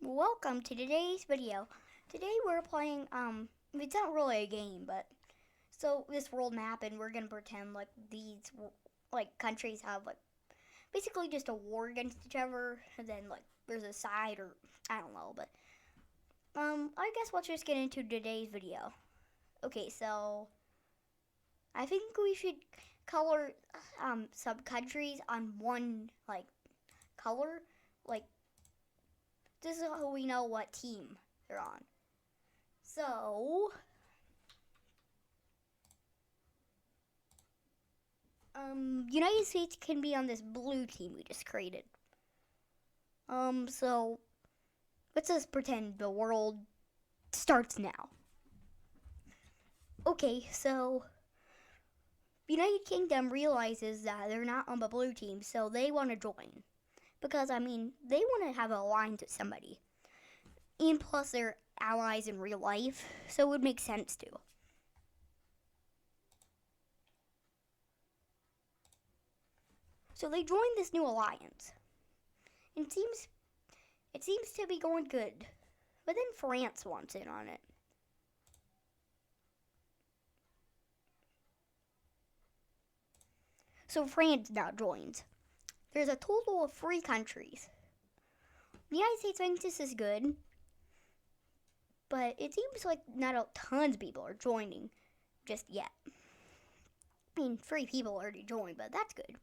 Welcome to today's video. Today we're playing, it's not really a game, but, this world map, and we're gonna pretend like these, countries have, basically just a war against each other, and then, there's a side, or, I don't know, but, I guess let's just get into today's video. Okay, so, I think we should color, sub-countries on one, color, like, this is how we know what team they're on. So, United States can be on this blue team we just created. So let's just pretend the world starts now. Okay, so United Kingdom realizes that they're not on the blue team, so they want to join. Because, they want to have an alliance with somebody. And plus, they're allies in real life, so it would make sense to. So they joined this new alliance. And it seems to be going good. But then France wants in on it. So France now joins. There's a total of 3 countries. The United States thinks this is good, but it seems like not tons of people are joining just yet. 3 people already joined, but that's good.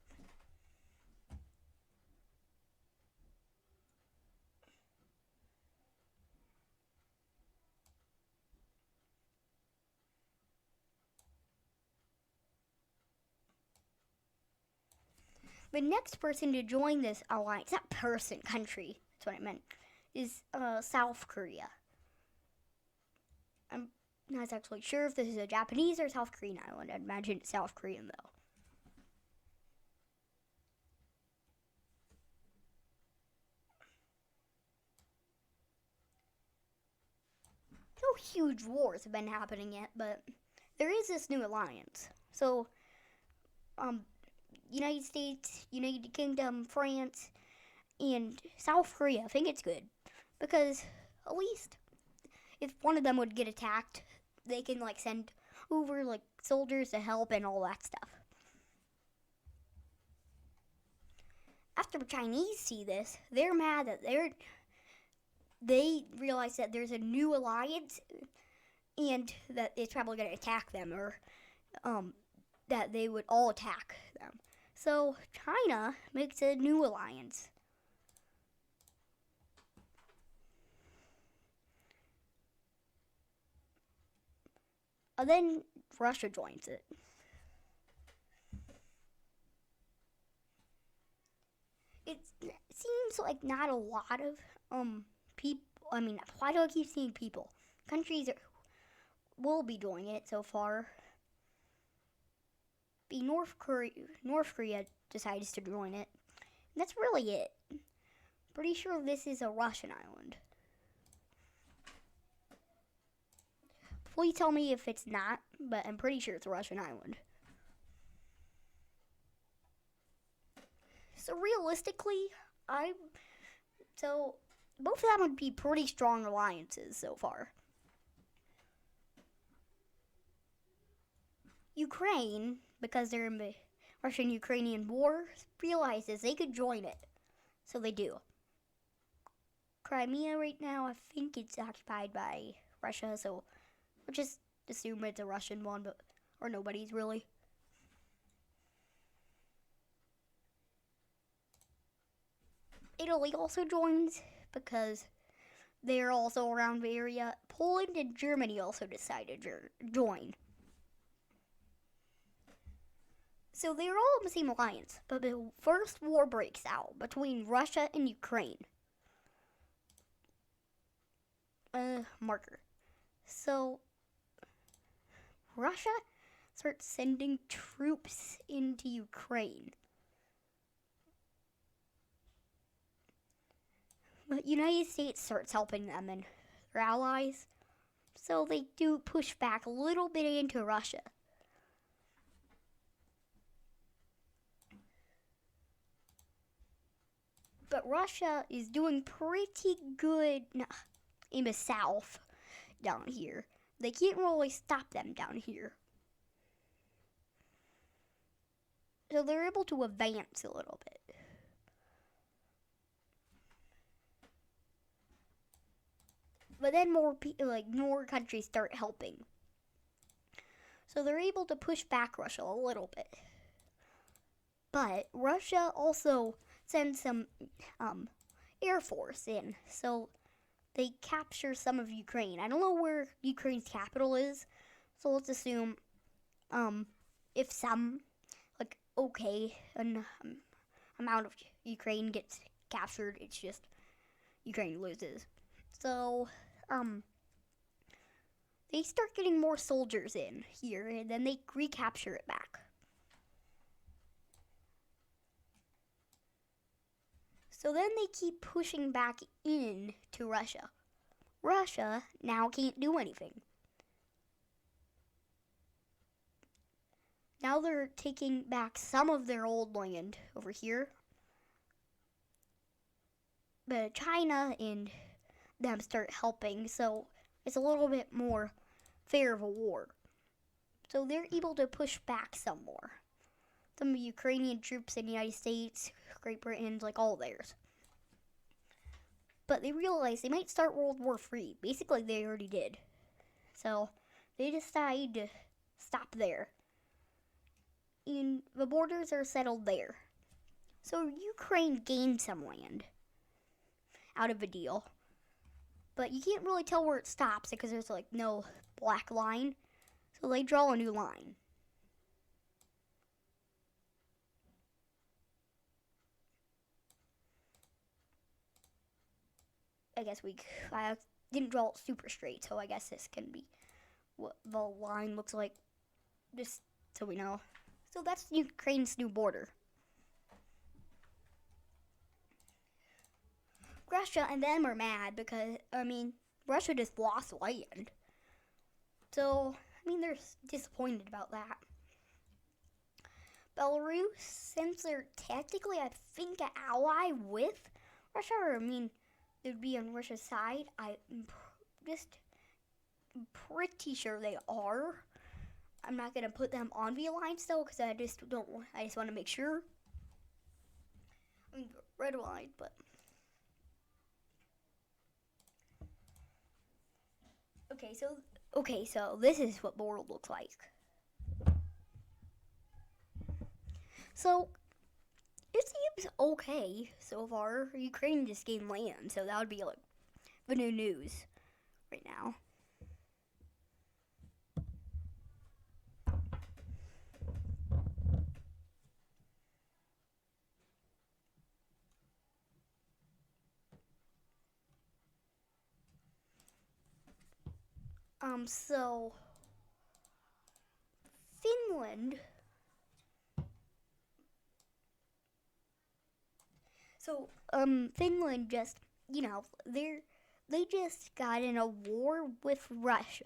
The next person to join this alliance, not person, country, that's what I meant, is South Korea. I'm not actually sure if this is a Japanese or South Korean island. I'd imagine it's South Korean, though. No huge wars have been happening yet, but there is this new alliance. So, United States, United Kingdom, France, and South Korea. I think it's good because at least if one of them would get attacked, they can send over soldiers to help and all that stuff. After the Chinese see this, they're mad that they realize that there's a new alliance and that it's probably going to attack them, or that they would all attack them. So China makes a new alliance. And then Russia joins it. It seems like not a lot of people. Why do I keep seeing people? Countries will be doing it so far. North Korea decides to join it. And that's really it. Pretty sure this is a Russian island. Please tell me if it's not, but I'm pretty sure it's a Russian island. So realistically, both of them would be pretty strong alliances so far. Ukraine, because they're in the Russian-Ukrainian war, realizes they could join it. So they do. Crimea right now, I think it's occupied by Russia, so we'll just assume it's a Russian one, or nobody's really. Italy also joins because they're also around the area. Poland and Germany also decided to join. So they're all in the same alliance, but the first war breaks out between Russia and Ukraine. Marker. So Russia starts sending troops into Ukraine. But United States starts helping them and their allies. So they do push back a little bit into Russia. But Russia is doing pretty good in the south down here. They can't really stop them down here. So they're able to advance a little bit. But then more countries start helping. So they're able to push back Russia a little bit. But Russia also sends some air force in. So they capture some of Ukraine. I don't know where Ukraine's capital is. So let's assume if some an amount of Ukraine gets captured, it's just Ukraine loses. So they start getting more soldiers in here, and then they recapture it back. So then they keep pushing back in to Russia. Russia now can't do anything. Now they're taking back some of their old land over here. But China and them start helping, so it's a little bit more fair of a war. So they're able to push back some more. Some Ukrainian troops in the United States, Great Britain, all theirs. But they realize they might start World War III. Basically, they already did. So they decide to stop there. And the borders are settled there. So Ukraine gained some land out of the deal. But you can't really tell where it stops because there's no black line. So they draw a new line. I guess I didn't draw it super straight, so I guess this can be what the line looks like, just so we know. So that's Ukraine's new border. Russia and them are mad because, Russia just lost land. So, they're disappointed about that. Belarus, since they're technically, I think, an ally with Russia, or, they'd be on Russia's side. I'm just pretty sure they are. I'm not going to put them on the alliance, though, because I just want to make sure. Red line, but... Okay, so this is what the world looks like. So, it seems okay so far. Ukraine just gained land, so that would be the new news right now. So Finland. Finland just, they just got in a war with Russia.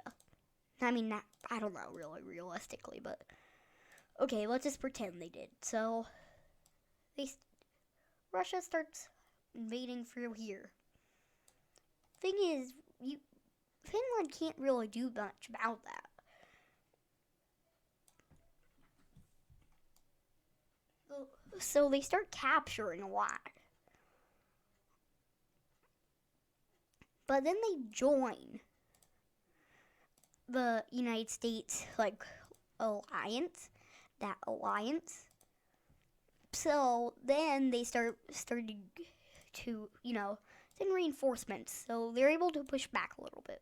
I don't know really realistically, but okay, let's just pretend they did. So Russia starts invading through here. Thing is, Finland can't really do much about that. So they start capturing a lot. But then they join the United States, alliance, that alliance. So then they started to, send reinforcements. So they're able to push back a little bit.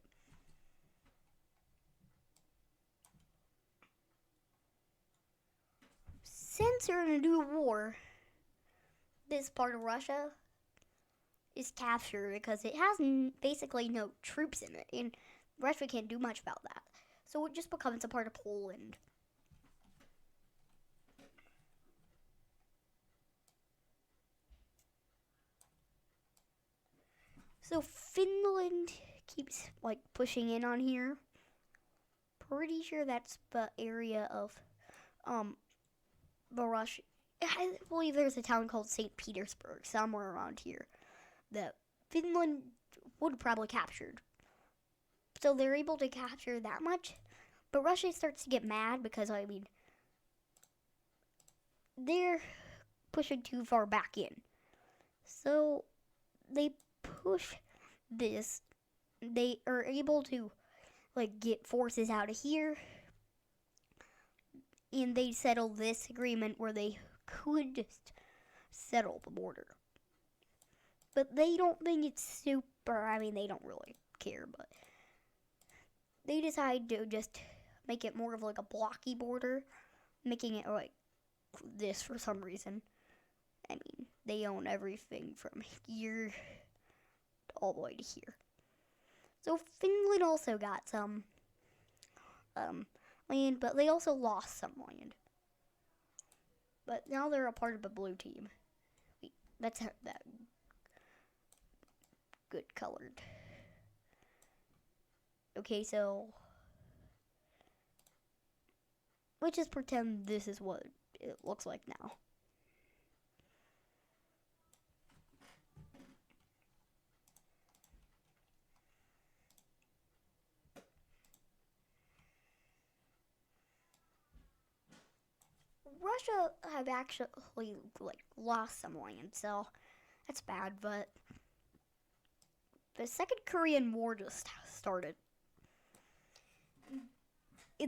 Since they're in a new war, this part of Russia is captured because it has basically no troops in it, and Russia can't do much about that. So it just becomes a part of Poland. So Finland keeps pushing in on here. Pretty sure that's the area of the Russia I believe there's a town called St. Petersburg somewhere around here that Finland would have probably captured. So they're able to capture that much. But Russia starts to get mad because, I mean, they're pushing too far back in. So they push this. They are able to, like, get forces out of here. And they settle this agreement where they could just settle the border. But they don't think it's super, I mean, they don't really care, but they decide to just make it more of like a blocky border, making it like this for some reason. I mean, they own everything from here all the way to here. So Finland also got some land, but they also lost some land. But now they're a part of the blue team. Wait, that's that good colored. Okay, so let's just pretend this is what it looks like now. Russia have actually like lost some land, so that's bad. But the Second Korean War just started.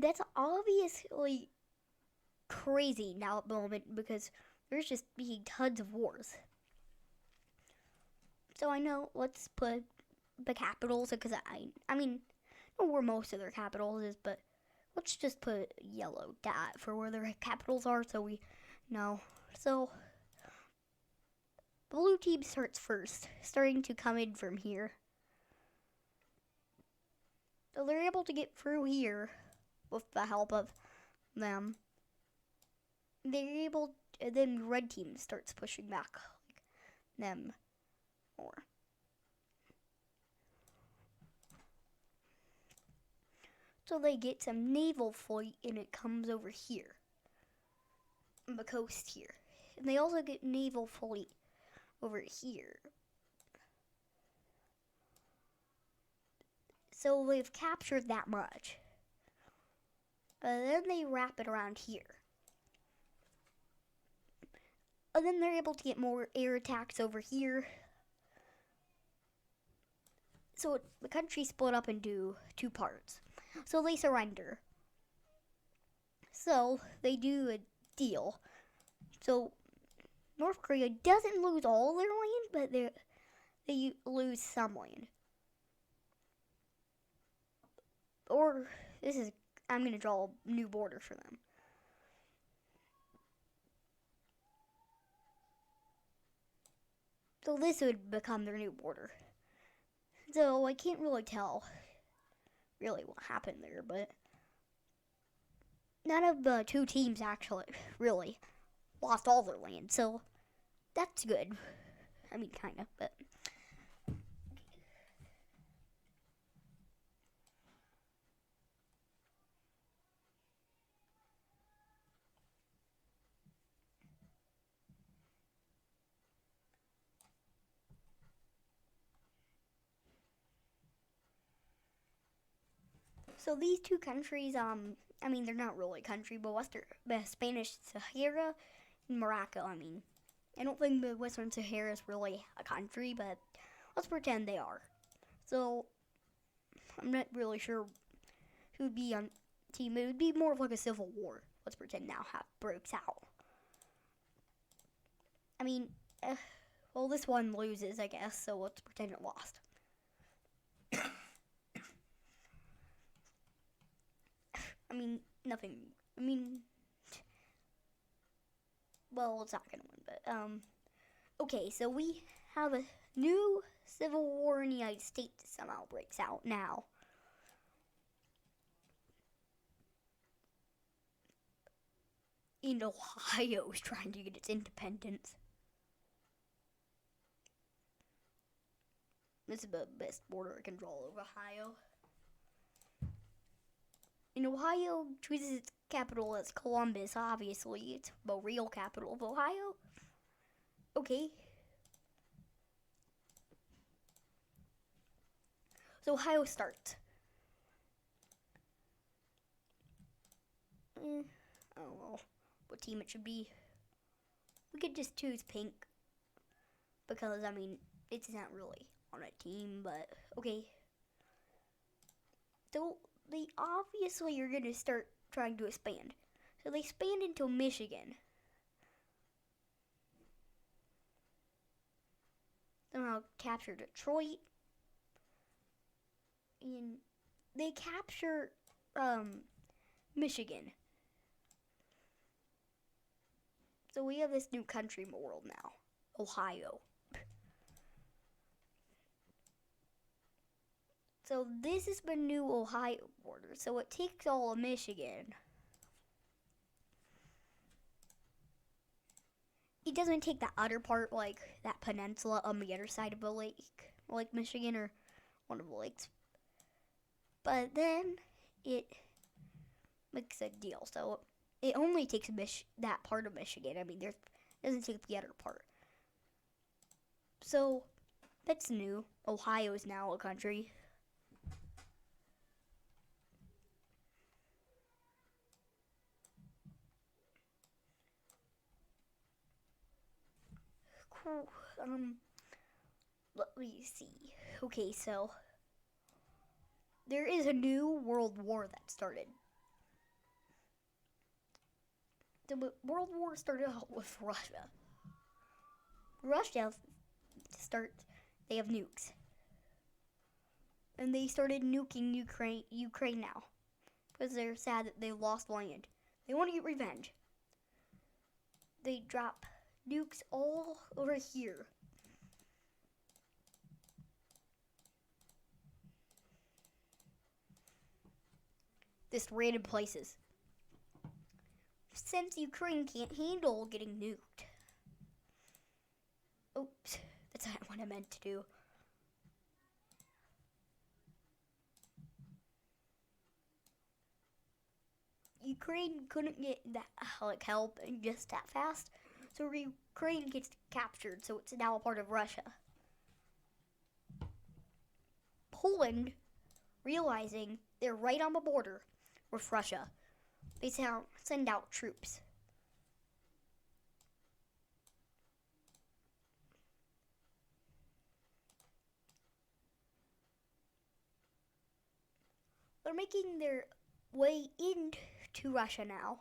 That's obviously crazy now at the moment because there's just being tons of wars. So I know, let's put the capitals, because I mean, I know where most of their capitals is, but let's just put yellow dot for where their capitals are so we know. So the blue team starts first, starting to come in from here. So they're able to get through here with the help of them. They're able, and then the red team starts pushing back like them more. So they get some naval fleet and it comes over here on the coast here. And they also get naval fleet over here. So they've captured that much. Then they wrap it around here. And then they're able to get more air attacks over here. So the country split up into two parts. So they surrender. So they do a deal. So North Korea doesn't lose all their land, but they lose some land. Or I'm going to draw a new border for them. So this would become their new border. So I can't really tell really what happened there, but none of the two teams actually really lost all their land, so that's good. I mean, kind of, but so these two countries, I mean, they're not really a country, but the Spanish Sahara and Morocco, I mean, I don't think the Western Sahara is really a country, but let's pretend they are. So, I'm not really sure who would be on team. It would be more of like a civil war. Let's pretend now breaks out. I mean, well, this one loses, I guess, so let's pretend it lost. I mean, nothing. I mean, well, it's not gonna win, but okay. So we have a new civil war in the United States somehow breaks out now. And Ohio is trying to get its independence. This is the best border I can draw of Ohio. And Ohio chooses its capital is Columbus, obviously. It's the real capital of Ohio. Okay. So Ohio starts. I don't know what team it should be. We could just choose pink. Because, I mean, it's not really on a team, but okay. So, they obviously are going to start trying to expand. So, they expand into Michigan. Somehow capture Detroit. And they capture Michigan. So, we have this new country in the world now. Ohio. So this is the new Ohio border. So it takes all of Michigan. It doesn't take the other part, like that peninsula on the other side of the lake, Lake Michigan or one of the lakes. But then it makes a deal. So it only takes that part of Michigan. I mean, it doesn't take the other part. So that's new. Ohio is now a country. Cool. Let me see. Okay, so there is a new world war that started. The world war started out with Russia. They have nukes. And they started nuking Ukraine now. Because they're sad that they lost land. They want to get revenge. They drop nukes all over here. Just random places. Since Ukraine can't handle getting nuked. Oops, that's not what I meant to do. Ukraine couldn't get that help and just that fast, so Ukraine gets captured, so it's now a part of Russia. Poland, realizing they're right on the border with Russia, they send out troops. They're making their way into Russia now.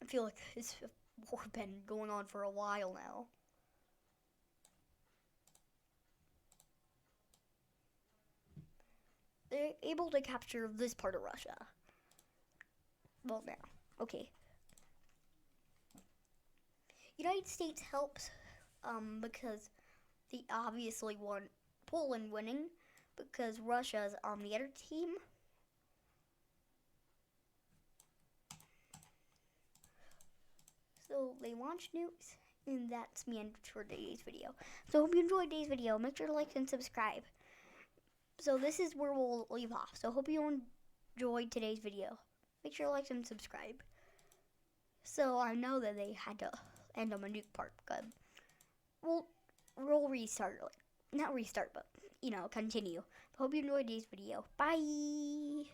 I feel like this war has been going on for a while now. They're able to capture this part of Russia. Well, now, okay. United States helps because they obviously want Poland winning because Russia's on the other team. So they launch nukes, and that's the end for today's video. So hope you enjoyed today's video. Make sure to like and subscribe. So this is where we'll leave off. So hope you enjoyed today's video. Make sure to like and subscribe. So I know that they had to end on a nuke part, but we'll restart. Not restart, but continue. Hope you enjoyed today's video. Bye.